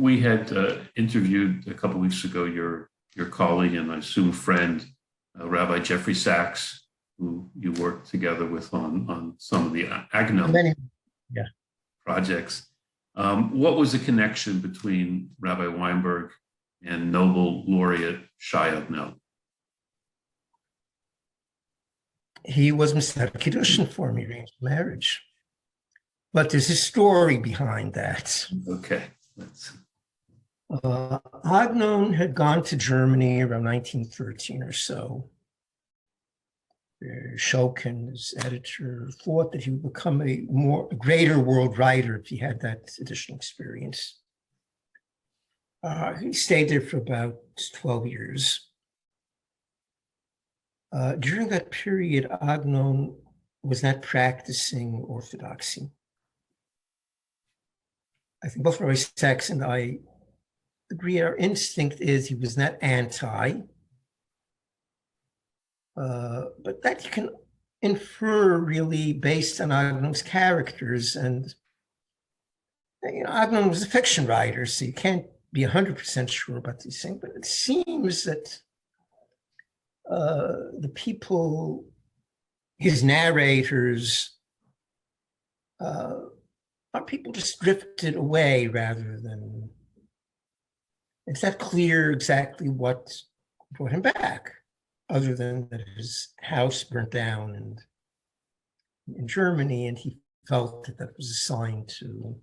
we had interviewed a couple of weeks ago your colleague and I assume friend, Rabbi Jeffrey Sachs, who you worked together with on some of the Agnon projects. What was the connection between Rabbi Weinberg and Nobel laureate Shai Agnon? He was Mr. Kiddushin for me, arranged marriage. But there's a story behind that. Okay. Agnon had gone to Germany around 1913 or so. Schoken, his editor, thought that he would become a greater world writer if he had that additional experience. He stayed there for about 12 years. During that period, Agnon was not practicing orthodoxy. I think both Rabbi Sachs and I agree our instinct is he was not anti, but that you can infer really based on Agnon's characters. And Agnon was a fiction writer, so you can't be 100% sure about these things, but it seems that the people, his narrators, are people just drifted away rather than, it's not clear exactly what brought him back, other than that his house burnt down in Germany, and he felt that that was a sign to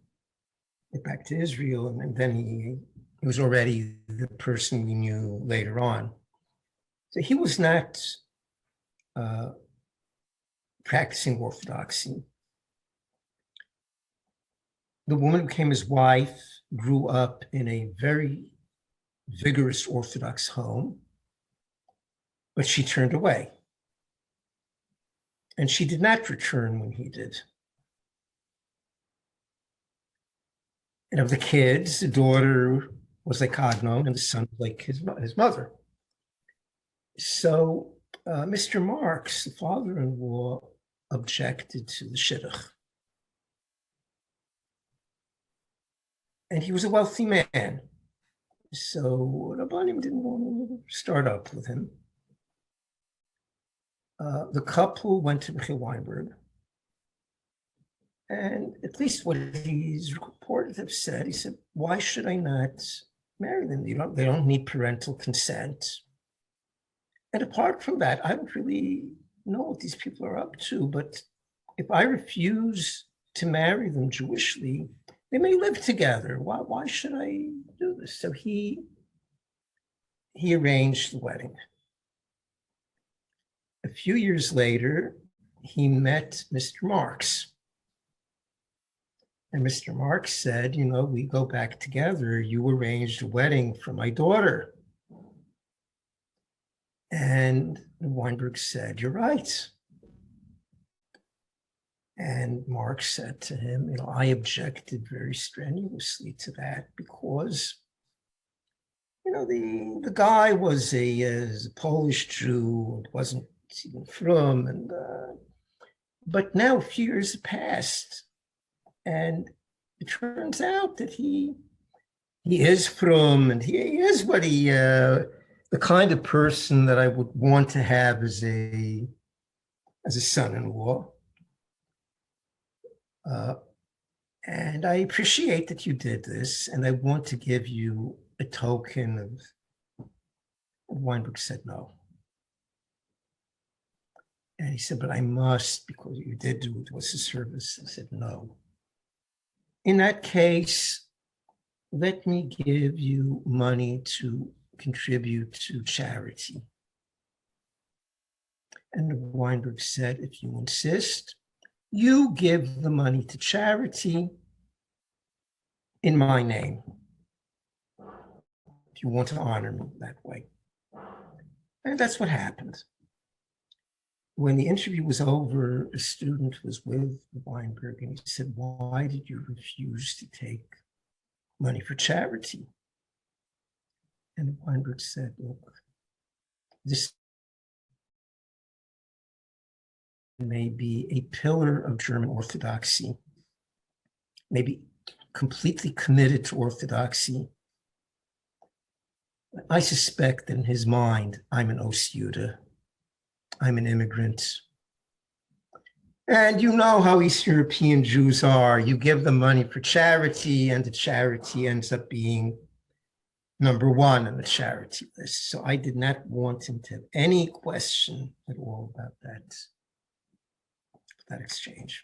get back to Israel, and then he was already the person we knew later on. So he was not practicing orthodoxy. The woman who became his wife grew up in a very vigorous Orthodox home, but she turned away. And she did not return when he did. And of the kids, the daughter was like Agnon and the son was like his mother. So Mr. Marx, the father-in-law, objected to the shidduch. And he was a wealthy man. So Rabbanim didn't want to start up with him. The couple went to Yechiel Weinberg. And at least what he's reported to have said, he said, why should I not marry them? They don't need parental consent. And apart from that, I don't really know what these people are up to, but if I refuse to marry them Jewishly, they may live together. Why should I do this? So he arranged the wedding. A few years later, he met Mr. Marx. And Mr. Marx said, we go back together. You arranged a wedding for my daughter. And Weinberg said, you're right. And Marx said to him, I objected very strenuously to that because, the guy was a Polish Jew, wasn't even from, but now a few years have passed, and it turns out that he is from, and he is what the kind of person that I would want to have as a son-in-law. And I appreciate that you did this, and I want to give you a token of. Weinberg said no. And he said, but I must, because you did do it was a service. I said, no. In that case, let me give you money to contribute to charity. And Weinberg said, if you insist, you give the money to charity in my name, if you want to honor me that way. And that's what happened. When the interview was over, a student was with Weinberg and he said, why did you refuse to take money for charity? And Weinberg said, look, this may be a pillar of German Orthodoxy, maybe completely committed to Orthodoxy. I suspect in his mind, I'm an Osyuda. I'm an immigrant. And you know how East European Jews are. You give them money for charity, and the charity ends up being number one on the charity list. So I did not want him to have any question at all about that exchange.